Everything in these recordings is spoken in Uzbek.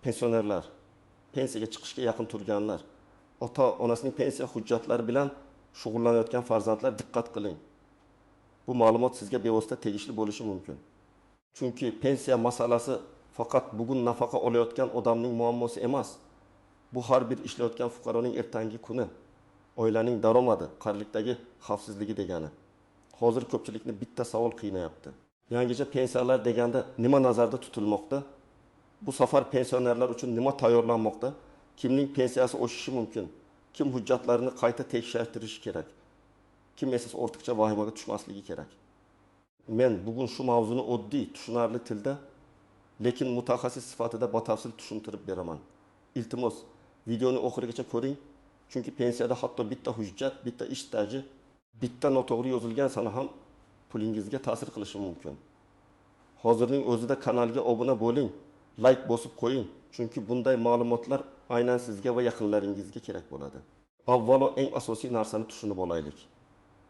pensionerlar, pensiyaga chiqishga yaqin turganlar, ota-onasining pensiya hujjatlari bilan shug'ullanayotgan farzandlar diqqat qiling. Bu ma'lumot sizga bevosita tegishli bo'lishi mumkin. Chunki pensiya masalasi faqat bugun nafaqa olayotgan odamning muammosi emas. Bu har bir ishlayotgan fuqaroning ertangi kuni, oilaning daromadi, qarilikdagi xavfsizligi degani. Hozir ko'pchilikni bitta savol qiynayapti. Yangicha pensiyalar deganda nima nazarda tutilmoqda? Bu safar pensionerlar uchun nima tayyorlanmoqda? Kimning pensiyasi oshishi mumkin? Kim hujjatlarini qayta tekshirtirishi kerak? Kim esa ortiqcha vahimaga tushmasligi kerak? Men bugun shu mavzuni oddiy, tushunarli tilda, lekin mutaxassis sifatida batafsil tushuntirib beraman. Iltimos, videoni oxirigacha ko'ring, chunki pensiyada hatto bitta hujjat, bitta ish staji, bitta noto'g'ri yozilgan sana ham pulingizga ta'sir qilishi mumkin. Hozirning o'zida kanalga obuna bo'ling, like bosib qo'ying, chunki bunday ma'lumotlar aynan sizga va yaqinlaringizga kerak bo'ladi. Avvalo eng asosiy narsani tushunib olaylik.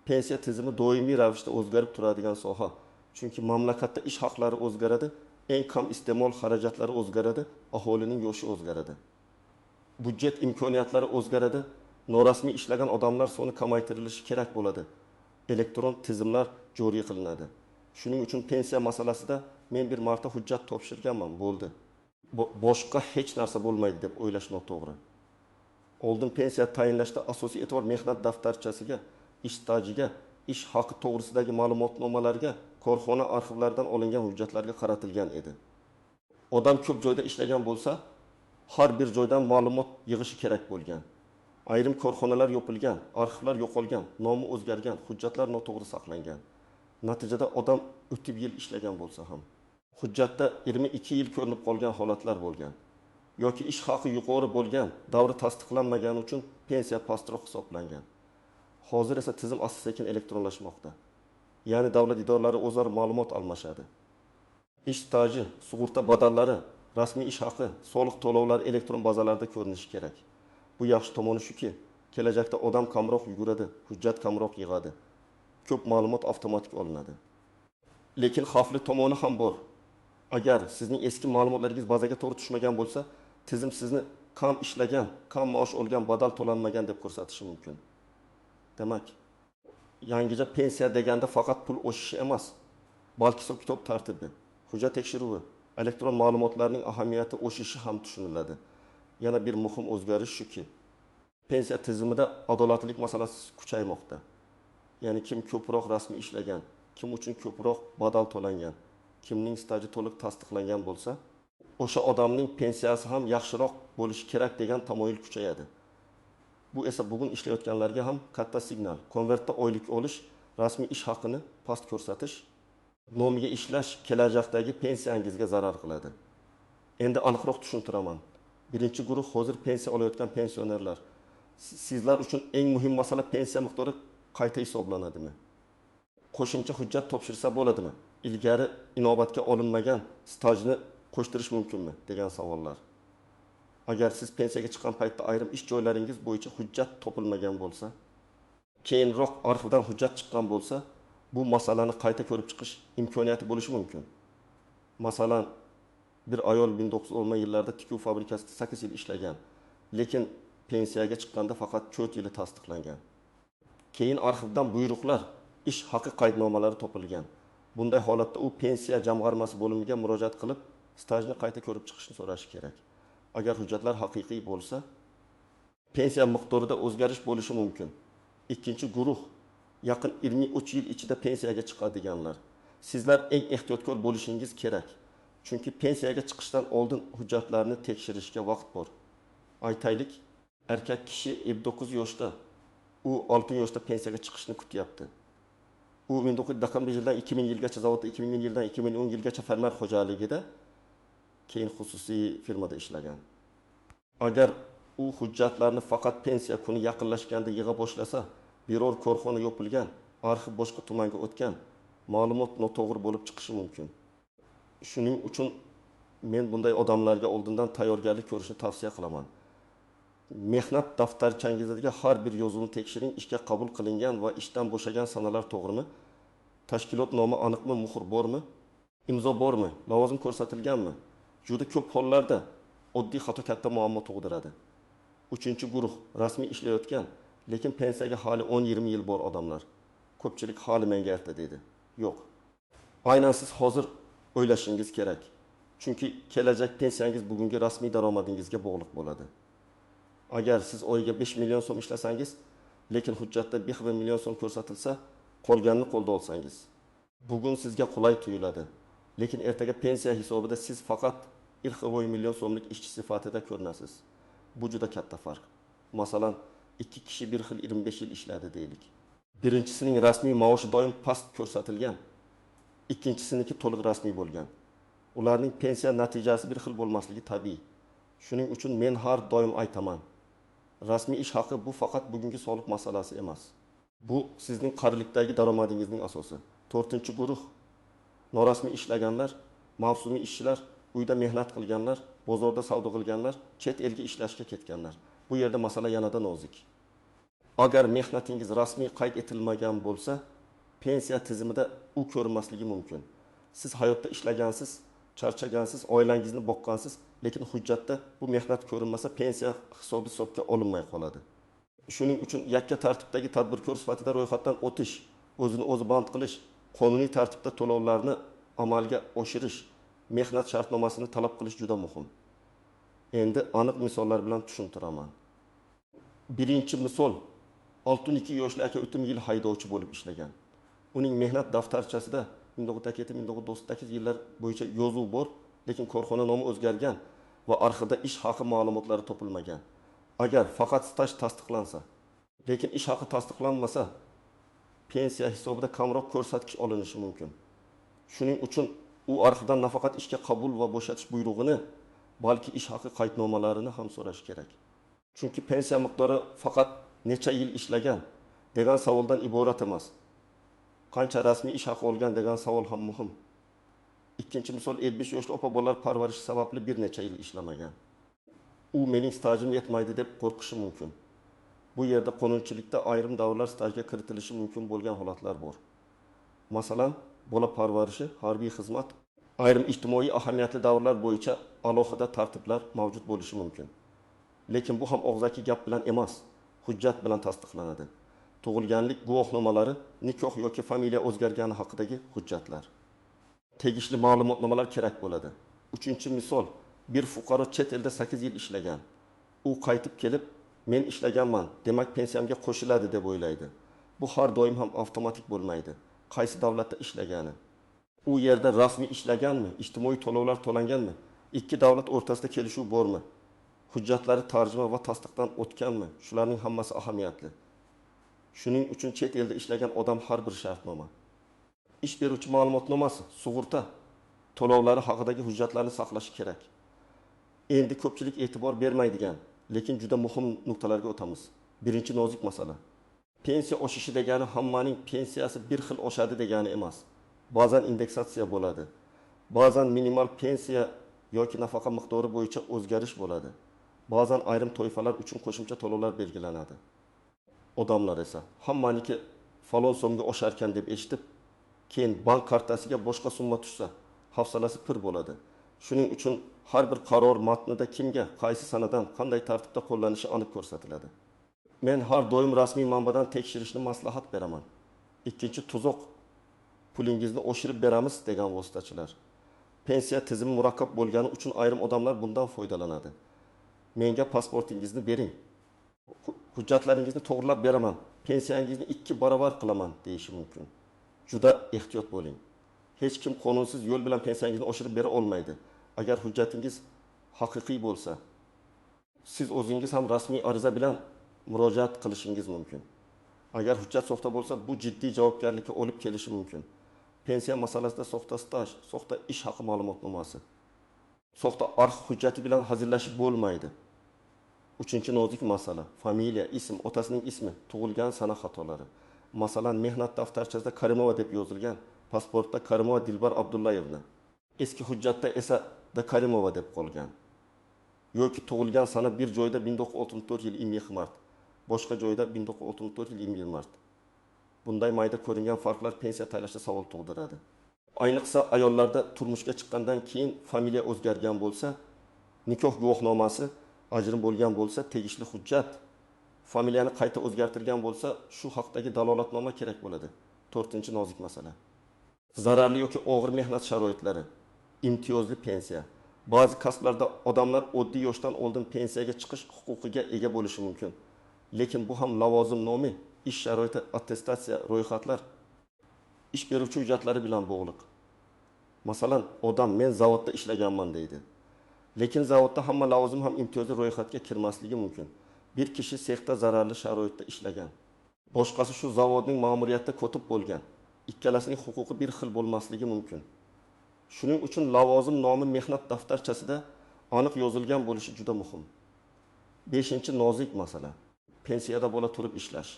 Pensiya tizimi doimiy ravishda o'zgarib turadigan soha. Chunki mamlakatda ish haqlari o'zgaradi, eng kam iste'mol xarajatlari o'zgaradi, aholining yoshi o'zgaradi. Budjet imkoniyatlari o'zgaradi, norasmiy ishlagan odamlar soni kamaytirilishi kerak bo'ladi. Elektron tizimlar joriy qilinadi. Shuning uchun pensiya masalasida men bir marta hujjat topshirganman, bo'ldi. Boshqa hech narsa bo'lmaydi deb o'ylash noto'g'ri. Oldin pensiya tayinlashda asosiy e'tibor mehnat daftarchasiga, ish stajiga, ish haqi to'g'risidagi ma'lumotnomalarga, korxona arxivlaridan olingan hujjatlarga qaratilgan edi. Odam ko'p joyda ishlagan bo'lsa, har bir joydan ma'lumot yig'ishi kerak bo'lgan. Ayrim korxonalar yopilgan, arxivlar yo'qolgan, nomi o'zgargan, hujjatlar noto'g'ri saqlangan. Natijada odam o'tib yil ishlagan bo'lsa ham hujjatda 22 yil ko'rinib qolgan holatlar bo'lgan. Yoki ish haqi yuqori bo'lgan, davri tasdiqlanmagani uchun pensiya pastroq hisoblangan. Hozir esa tizim asta-sekin elektronlashmoqda. Ya'ni davlat idoralari o'zaro ma'lumot almashadi. Ish staji, sug'urta badallari, rasmiy ish haqi, soliq to'lovlari elektron bazalarda ko'rinishi kerak. Bu yaxshi tomoni shuki, kelajakda odam kamroq yuguradi, hujjat kamroq yig'adi. Ko'p ma'lumot avtomatik olinadi. Lekin xavfli tomoni ham bor. Agar sizning eski ma'lumotlaringiz bazaga to'g'ri tushmagan bo'lsa, tizim sizni kam ishlagan, kam maosh olgan, badal to'lanmagan deb ko'rsatishi mumkin. Demak, yangicha pensiya deganda faqat pul o'shishi emas, balki hisob-kitob tartibi, hujjat tekshiruvi, elektron ma'lumotlarning ahamiyati o'shishi ham tushuniladi. Yana bir muhim o'zgarish shuki, pensiya tizimida adolatlilik masalasi kuchaymoqda. Ya'ni kim ko'proq rasmiy ishlagan, kim uchun ko'proq badal to'langan, kimning staji to'liq tasdiqlangan bo'lsa, o'sha odamning pensiyasi ham yaxshiroq bo'lishi kerak degan tamoyil kuchayadi. Bu esa bugun ishlayotganlarga ham katta signal. Konvertda oylik olish, rasmiy ish haqini past ko'rsatish, nomiga ishlash kelajakdagi pensiyangizga zarar qiladi. Endi aniqroq tushuntiraman. Birinchi guruh hozir pensiya olayotgan pensionerlar. Sizlar uchun eng muhim masala pensiya miqdori qayta hisoblanadimi? Qo'shimcha hujjat topshirsa bo'ladimi? Ilgari inobatga olinmagan stajni qo'shtirish mumkinmi degan savollar. Agar siz pensiyaga chiqqan paytda ayrim ish joylaringiz bo'yicha hujjat topilmagan bo'lsa, keyinroq arxivdan hujjat chiqqan bo'lsa, bu masalani qayta ko'rib chiqish imkoniyati bo'lishi mumkin. Masalan, bir ayol 1910 yillarda tikuv fabrikasida 8 yil ishlagan, lekin pensiyaga chiqqanda faqat 4 yili tasdiqlangan. Keyin arxivdan buyruqlar, ish haqi qaydnomalari topilgan. Bunday holatda u pensiya jamg'armasi bo'limiga murojaat qilib, stajni qayta ko'rib chiqishni so'rashi kerak. Agar hujjatlar haqiqiy bo'lsa, pensiya miqdorida o'zgarish bo'lishi mumkin. Ikkinchi guruh, yaqin 23 yil ichida pensiyaga chiqadiganlar. Sizlar eng ehtiyotkor bo'lishingiz kerak. Chunki pensiyaga chiqishdan oldin hujjatlarni tekshirishga vaqt bor. Aytaylik, erkak kishi 59 yoshda, u 6 yoshda pensiyaga chiqishni kutyapti. U 1990 yildan 2000 yilgacha zavodda, 2000 yildan 2010 yilgacha fermer xo'jaligida, keyin xususiy firmada ishlagan. Agar u hujjatlarni faqat pensiya kuni yaqinlashganda yig'a boshlasa, biror korxona yopilgan, arxiv boshqa tumanga o'tgan, ma'lumot noto'g'ri bo'lib chiqishi mumkin. Shuning uchun men bunday odamlarga oldindan tayyorgarlik ko'rishni tavsiya qilaman. Mehnat daftarchangizdagi har bir yozuvni tekshiring, ishga qabul qilingan va ishdan bo'shagan sanalar to'g'rimi? Tashkilot nomi aniqmi, muhr bormi? Imzo bormi? Lavozim ko'rsatilganmi? Juda ko'p hollarda oddiy xato katta muammo tug'diradi. Uchinchi guruh rasmiy ishlayotgan, lekin pensiyaga hali 10-20 yil bor odamlar. Ko'pchilik hali menga erta deydi. Yo'q. Aynan siz hozir o'ylashingiz kerak. Chunki kelajak pensiyangiz bugungi rasmiy daromadingizga bog'liq bo'ladi. Agar siz oyiga 5 million so'm ishlasangiz, lekin hujjatda 1 million so'm ko'rsatilsa, qolganini qo'lda olsangiz, bugun sizga qulay tuyuladi. Lekin ertaga pensiya hisobida siz faqat 1 million so'mlik ishchi sifatida ko'rinasiz. Bu juda katta farq. Masalan, ikki kishi bir xil 25 yil ishladi deylik. Birinchisining rasmiy maoshi doim past ko'rsatilgan, ikkinchisiniki to'liq rasmiy bo'lgan. Ularning pensiya natijasi bir xil bo'lmasligi tabiiy. Shuning uchun men har doim aytaman, rasmiy ish haqi bu faqat bugungi soliq masalasi emas. Bu sizning qarilikdagi daromadingizning asosi. 4-guruh norasmiy ishlaganlar, mavsumiy ishchilar, uyda mehnat qilganlar, bozorda savdo qilganlar, chet elga ishlashga ketganlar. Bu yerda masala yanada nozik. Agar mehnatingiz rasmiy qayd etilmagan bo'lsa, pensiya tizimida u ko'rinmasligi mumkin. Siz hayotda ishlagansiz, charchagansiz, oilangizni boqqansiz, lekin hujjatda bu mehnat ko'rinmasa, pensiya hisobga olinmay qoladi. Shuning uchun yakka tartibdagi tadbirkor sifatida ro'yxatdan o'tish, o'zini o'zi band qilish, qonuniy tartibda to'lovlarni amalga oshirish, mehnat shartnomasini talab qilish juda muhim. Endi aniq misollar bilan tushuntiraman. Birinchi misol, 62 yoshli aka o'tgan yil haydovchi bo'lib ishlagan. Uning mehnat daftarchasida 1998 yillar bo'yicha yozuv bor, lekin korxona nomi o'zgargan va arxivda ish haqi ma'lumotlari topilmagan. Agar faqat staj tasdiqlansa, lekin ish haqi tasdiqlanmasa, pensiya hisobida kamroq ko'rsatkich olinishi mumkin. Shuning uchun u arxivdan nafaqat ishga qabul va bo'shatish buyrug'ini, balki ish haqi qaydnomalarini ham so'rash kerak. Chunki pensiya miqdori faqat necha yil ishlagan degan savoldan iborat emas. Qancha rasmiy ish haqi olgan degan savol ham muhim. Ikkinchi misol, 75 yoshli opa-bolalar parvarishi sababli bir necha yil ishlamagan. U mening stajim yetmaydi deb qo'rqishi mumkin. Bu yerda qonunchilikda ayrim davrlar stajga kiritilishi mumkin bo'lgan holatlar bor. Masalan, bola parvarishi, harbiy xizmat, ayrim ijtimoiy ahamiyatli davrlar bo'yicha alohida tartiblar mavjud bo'lishi mumkin. Lekin bu ham og'zaki gap bilan emas, hujjat bilan tasdiqlanadi. Tug'ilganlik guvohnomalari, nikoh yoki familiya o'zgargani haqidagi hujjatlar. Tegishli ma'lumotnomalar kerak bo'ladi. Uchinchi misol, bir fuqaro chet elda 8 yil ishlagan. U qaytib kelib, men ishlaganman, demak pensiyamga qo'shiladi deb o'ylaydi. Bu har doim ham avtomatik bo'lmaydi. Qaysi davlatda ishlagani, u yerda rasmiy ishlaganmi, ijtimoiy to'lovlar to'langanmi, ikki davlat o'rtasida kelishuv bormi, hujjatlari tarjima va tasdiqdan o'tganmi, shularning hammasi ahamiyatli. Shuning uchun chet elda ishlagan odam har bir shartnoma, ish beruvchi ma'lumotnomasi, sug'urta to'lovlari haqidagi hujjatlarni saqlashi kerak. Endi ko'pchilik e'tibor bermaydigan, lekin juda muhim nuqtalarga o'tamiz. Birinchi nozik masala. Pensiya oshishi degani hammaning pensiyasi bir xil oshadi degani emas. Ba'zan indeksatsiya bo'ladi. Ba'zan minimal pensiya yoki nafaqa miqdori bo'yicha o'zgarish bo'ladi. Ba'zan ayrim toifalar uchun qo'shimcha to'lovlar belgilanadi. Odamlar esa hammaniki falon so'mga oshar ekan deb eshitib, keyin bank kartasiga boshqa summa tushsa, hafsalasi pir bo'ladi. Shuning uchun har bir qaror matnida kimga, qaysi sanadan, qanday tartibda qo'llanishi aniq ko'rsatiladi. Men har doim rasmiy manbadan tekshirishni maslahat beraman. Ikkinchi tuzoq, pulingizni oshirib beramiz degan vositachilar. Pensiya tizimi murakkab bo'lgani uchun ayrim odamlar bundan foydalanadi. Menga pasportingizni bering, hujjatlaringizni to'g'rilab beraman, pensiyangizni 2 barobar qilaman deyishi mumkin. Juda ehtiyot bo'ling. Hech kim qonunsiz yo'l bilan pensiyangizni oshirib bera olmaydi. Agar hujjatingiz haqiqiy bo'lsa, siz o'zingiz ham rasmiy ariza bilan murojaat qilishingiz mumkin. Agar hujjat soxta bo'lsa, bu jiddiy javobgarlikka olib kelishi mumkin. Pensiya masalasida soxta staj, soxta ish haqi ma'lumotnomasi, soxta arxiv hujjati bilan hazillashib bo'lmaydi. Uchinchi nozik masala, familiya, ism, otasining ismi, tug'ilgan sana xatolari. Masalan, mehnat daftarchasida Karimova deb yozilgan, pasportda Karimova Dilbar Abdullayevna, eski hujjatda esa da Karimova deb qolgan. Yoki tug'ilgan sana bir joyda 1964 yil 20 mart, boshqa joyda 1964 yil 20 mart. Bunday mayda ko'ringan farqlar pensiya tanlashda savol tug'diradi. Ayniqsa ayollarda turmushga chiqqandan keyin familiya o'zgargan bo'lsa, nikoh guvohnomasi ajrim bo'lgan bo'lsa, tegishli hujjat, familiyani qayta o'zgartirgan bo'lsa, shu haqdagi dalolatnoma kerak bo'ladi. 4-nozik masala. Zararli yoki og'ir mehnat sharoitlari, imtiyozli pensiya. Ba'zi kasblarda odamlar oddiy yoshdan oldin pensiyaga chiqish huquqiga ega bo'lishi mumkin. Lekin bu ham lavozim nomi, ish sharoiti, attestatsiya, ro'yxatlar, ish beruvchi hujjatlari bilan bog'liq. Masalan, odam men zavodda ishlaganman deydi. Lekin zavodda hamma lavozim ham imtiyozli ro'yxatga kirmasligi mumkin. Bir kishi sexda zararli sharoitda ishlagan. Boshqasi shu zavodning ma'muriyatda kotib bo'lgan. Ikkalasining huquqi bir xil bo'lmasligi mumkin. Shuning uchun lavozim nomi mehnat daftarchasida aniq yozilgan bo'lishi juda muhim. 5-nozik masala. Pensiyada bo'la turib ishlash.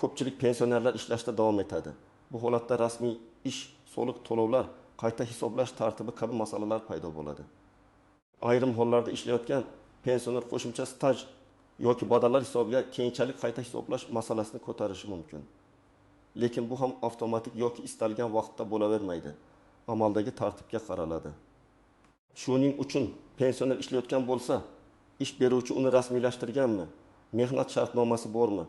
Ko'pchilik pensionerlar ishlashda davom etadi. Bu holatda rasmiy ish, soliq to'lovlar, qayta hisoblash tartibi kabi masalalar paydo bo'ladi. Ayrim hollarda ishlayotgan pensioner qo'shimcha staj yoki badallar hisobiga keyinchalik qayta hisoblash masalasini ko'tarishi mumkin. Lekin bu ham avtomatik yoki istalgan vaqtda bo'lavermaydi. Amaldagi tartibga qaraladi. Shuning uchun pensioner ishlayotgan bo'lsa, ish beruvchi uni rasmiylashtirganmi? Mehnat shartnomasi bormi?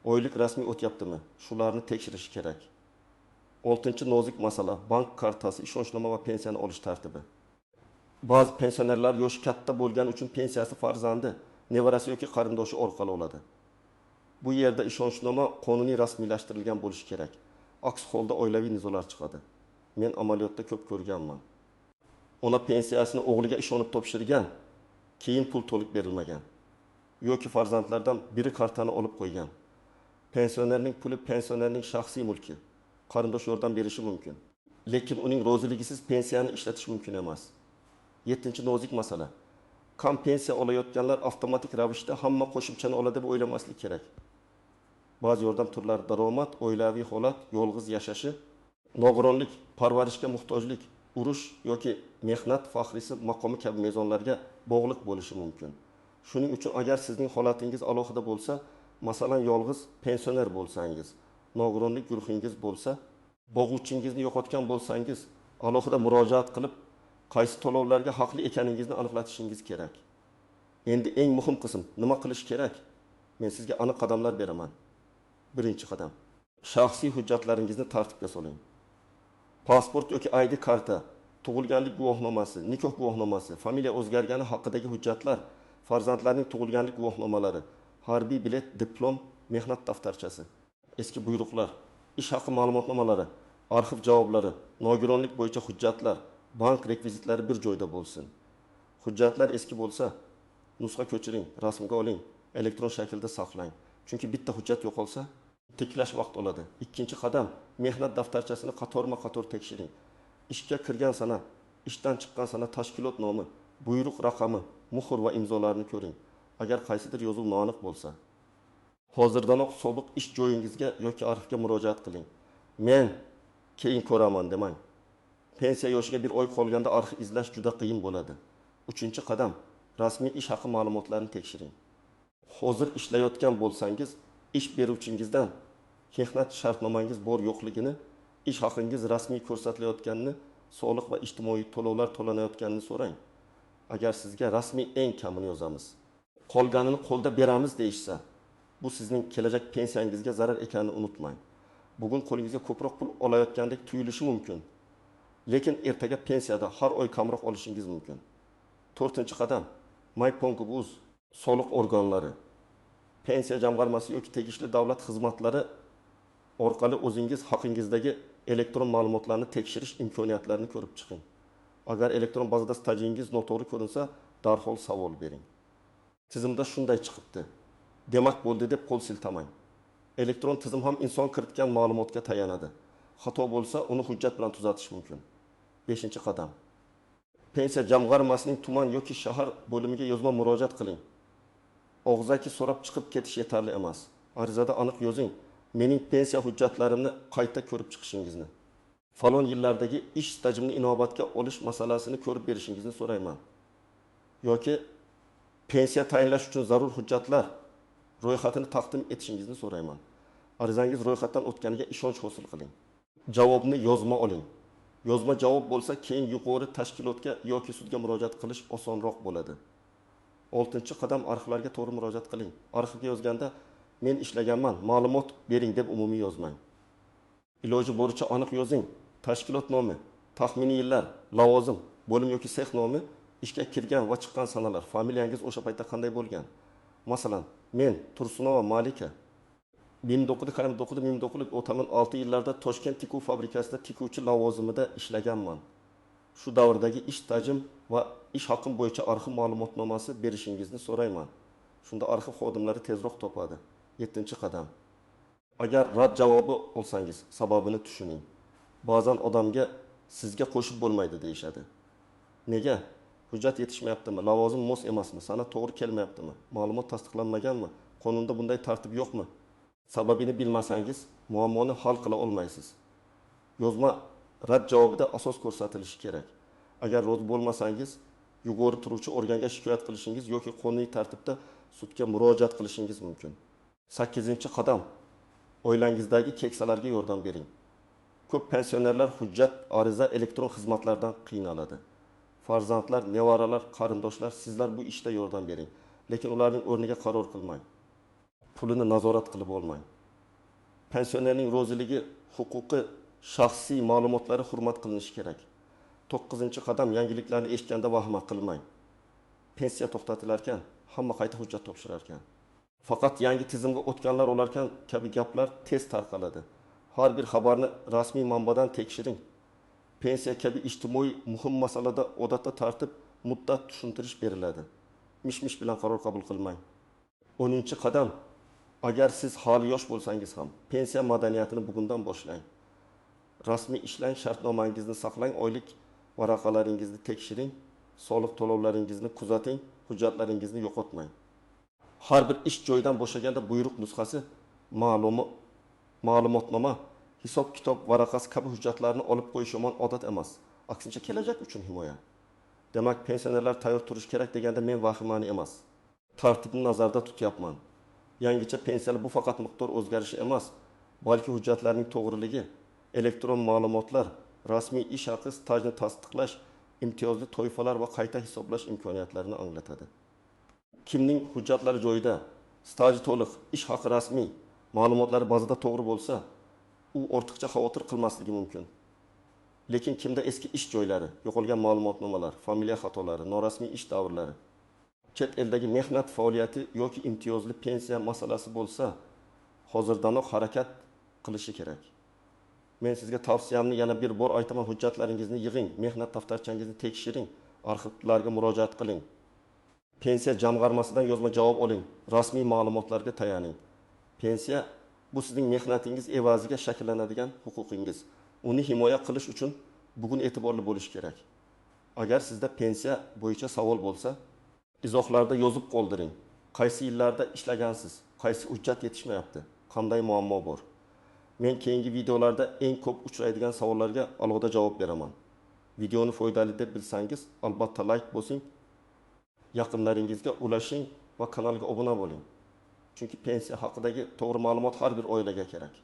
Oylik rasmiy o'tyaptimi? Shularni tekshirish kerak. 6-nozik masala, bank kartasi, ishonchnoma va pensiyani olish tartibi. Ba'zi pensionerlar yoshi katta bo'lgani uchun pensiyasi farzandi, nevarasi yoki qarindoshi orqali oladi. Bu yerda ishonchnoma qonuniy rasmiylashtirilgan bo'lishi kerak. Aks holda oilaviy nizolar chiqadi. Men amaliyotda ko'p ko'rganman. Ona pensiyasini o'g'liga ishonib topshirgan, keyin pul to'liq berilmagan. Yoki farzandlardan biri kartani olib qo'ygan. Pensionerning puli pensionerning shaxsiy mulki. Qarindosh yordam berishi mumkin. Lekin uning roziligisiz pensiyani ishlatish mumkin emas. 7-nozik masala. Kam pensiya olayotganlar avtomatik ravishda hamma qo'shimchani oladi deb o'ylamaslik kerak. Ba'zi yordam turlari daromad, oilaviy holat, yolg'iz yashashi, nogironlik, parvarishga muhtojlik, urush yoki mehnat faxrisi maqomi kabi mezonlarga bog'liq bo'lishi mumkin. Shuning uchun agar sizning holatingiz alohida bo'lsa, masalan yolg'iz pensioner bo'lsangiz, nogironlik guruhingiz bo'lsa, boquvchingizni yo'qotgan bo'lsangiz, alohida murojaat qilib, qaysi to'lovlarga haqli ekaningizni aniqlatishingiz kerak. Endi eng muhim qism, nima qilish kerak? Men sizga aniq qadamlar beraman. 1-qadam. Shaxsiy hujjatlaringizni tartibga soling. Pasport yoki ID karta, tug'ilganlik guvohnomasi, nikoh guvohnomasi, familiya o'zgargani haqidagi hujjatlar, farzandlarning tug'ilganlik guvohnomalari, harbiy bilet, diplom, mehnat daftarchasi, eski buyruqlar, ish haqi ma'lumotnomalari, arxiv javoblari, nogironlik bo'yicha hujjatlar, bank rekvizitlari bir joyda bo'lsin. Hujjatlar eski bo'lsa, nusxa ko'chiring, rasmga oling, elektron shaklda saqlang. Chunki bitta hujjat yo'qolsa, tiklash vaqt oladi. 2-qadam, mehnat daftarchasini qatorma-qator tekshiring. Ishga kirgan sana, ishdan chiqqan sana tashkilot nomi, buyruq raqami, muhr va imzolarini ko'ring. Agar qaysidir yozuv noaniq bo'lsa, hozirdanoq sobiq ish joyingizga yoki arxivga murojaat qiling. Men keyin ko'raman demang. Pensiya yoshiga bir oy qolganda arxiv izlash juda qiyin bo'ladi. 3-qadam, rasmiy ish haqi ma'lumotlarini tekshiring. Hozir ishlayotgan bo'lsangiz, ish beruvchingizdan mehnat shartnomangiz bor yo'qligini, ish haqingiz rasmiy ko'rsatilayotganini, soliq va ijtimoiy to'lovlar to'lanayotganini so'rang. Agar sizga rasmiy eng kamini yozamiz, qolganini qo'lda beramiz deyishsa, bu sizning kelajak pensiyangizga zarar ekanini unutmang. Bugun qo'lingizga ko'proq pul olayotgandek tuyulishi mumkin. Lekin ertaga pensiyada har oy kamroq olishingiz mumkin. 4-qadam, MyPongbuz, soliq organlari, pensiya jamg'armasi yoki tegishli davlat xizmatlari orqali o'zingiz haqingizdagi elektron ma'lumotlarni tekshirish imkoniyatlarini ko'rib chiqing. Agar elektron bazada stajingiz noto'g'ri ko'rinsa, darhol savol bering. Tizimda shunday chiqibdi. Demak bo'ldi deb qo'l siltamang. Elektron tizim ham inson kiritgan ma'lumotga tayanadi. Xato bo'lsa, uni hujjat bilan tuzatish mumkin. 5-qadam. Pensiya jamg'armasining tuman yoki shahar bo'limiga yozma murojaat qiling. Og'zaki so'rab chiqib ketish yetarli emas. Arizada aniq yozing. Mening pensiya hujjatlarimni qayta ko'rib chiqishingizni. Falon yillardagi ish stajimni inobatga olish masalasini ko'rib berishingizni so'rayman. Yoki pensiya tayinlash uchun zarur hujjatlar ro'yxatini taqdim etishingizni so'rayman. Arizangiz ro'yxatdan o'tganiga ishonch hosil qiling. Javobni yozma oling. Yozma javob bo'lsa, keyin yuqori tashkilotga yoki sudga murojaat qilish osonroq bo'ladi. 6-qadam arxivlarga to'g'ri murojaat qiling. Arxivga yozganda men ishlaganman, ma'lumot bering deb umumiy yozmang. Iloji boricha aniq yozing. Tashkilot nomi, taxminiy yillar, lavozim, bo'lim yoki sex nomi, ishga kirgan va chiqqan sanalar, familiyangiz o'sha paytda qanday bo'lgan? Masalan, men Tursunova Malika 1946 yillarda Toshkent tikuv fabrikasida tikuvchi lavozimida ishlaganman. Shu davrdagi ish stajim va ish haqim bo'yicha arxiv ma'lumotnomasi berishingizni so'rayman. Shunda arxiv xodimlari tezroq topadi. 7-qadam. Agar rad javobi olsangiz, sababini tushuning. Ba'zan odamga sizga qo'shib bo'lmaydi deyishadi. Nega? Hujjat yetishmayaptimi? Lavozim mos emasmi? Sana to'g'ri kelmayaptimi? Ma'lumot tasdiqlanmaganmi? Qonunda bunday tartib yo'qmi? Sababini bilmasangiz, muammoni hal qila olmaysiz. Yozma rad javobida asos ko'rsatilishi kerak. Agar rozi bo'lmasangiz, yuqori turuvchi organga shikoyat qilishingiz yoki qonuniy tartibda sudga murojaat qilishingiz mumkin. 8-qadam. Oilangizdagi keksalarga yordam bering. Ko'p pensionerlar hujjat, ariza, elektron xizmatlardan qiynaladi. Farzandlar, nevaralar, qarindoshlar, sizlar bu ishda yordam bering. Lekin ularning o'rniga qaror qilmang. Pulini nazorat qilib olmang. Pensionerning roziligi, huquqi, shaxsiy ma'lumotlari hurmat qilinishi kerak. 9-qadam yangiliklarni eshitganda vahima qilmang. Pensiya to'xtatilarkan, hamma qayta hujjat topshirar ekan. Faqat yangi tizimga o'tganlar olarkan kabi gaplar tez tarqaladi. Har bir xabarni rasmiy manbadan tekshiring. Pensiya kabi ijtimoiy muhim masalada odatda tartib, muddat tushuntirish beriladi. Mish-mish bilan qaror qabul qilmang. 10-qadam. Agar siz hali yosh bo'lsangiz ham, pensiya madaniyatini bugundan boshlang. Rasmiy ishlang, shartnomangizni saqlang, oylik varaqalaringizni tekshiring, soliq to'lovlaringizni kuzating, hujjatlaringizni yo'qotmang. Har bir ish joyidan bo'shaganda buyruq nusxasi, ma'lumotnoma, hisob-kitob varaqasi kabi hujjatlarni olib qo'yish yomon odat emas. Aksincha kelajak uchun himoya. Demak, pensionerlar tayyor turish kerak deganda men vahimani emas, tartibni nazarda tutyapman. Yangicha pensiyalar bu faqat miqdor o'zgarishi emas, balki hujjatlarning to'g'riligi, elektron ma'lumotlar, rasmiy ish haqi stajni tasdiqlash, imtiyozli toifalar va qayta hisoblash imkoniyatlarini anglatadi. Kimning hujjatlari joyida, staji to'liq, ish haqi rasmiy, ma'lumotlari bazada to'g'ri bo'lsa, u ortiqcha xavotir qilmasligi mumkin. Lekin kimda eski ish joylari, yo'qolgan ma'lumotnomalar, familiya xatolari, norasmiy ish davrlari, chet eldagi mehnat faoliyati yoki imtiyozli pensiya masalasi bo'lsa, hozirdanoq harakat qilishi kerak. Men sizga tavsiyamni yana bir bor aytaman, hujjatlaringizni yig'ing, mehnat daftarchangizni tekshiring, arxivlarga murojaat qiling. Pensiya jamg'armasidan yozma javob oling, rasmiy ma'lumotlarga tayaning. Pensiya bu sizning mehnatingiz evaziga shakllanadigan huquqingiz. Uni himoya qilish uchun bugun e'tiborli bo'lish kerak. Agar sizda pensiya bo'yicha savol bo'lsa, izohlarda yozib qoldiring. Qaysi yillarda ishlagansiz? Qaysi hujjat yetishmayapti? Qanday muammo bor? Men keyingi videolarda eng ko'p uchraydigan savollarga alohida javob beraman. Videoni foydali deb bilsangiz, albatta like bosing, yaqinlaringizga ulashing va kanalga obuna bo'ling. Chunki pensiya haqidagi to'g'ri ma'lumot har bir oilaga kerak.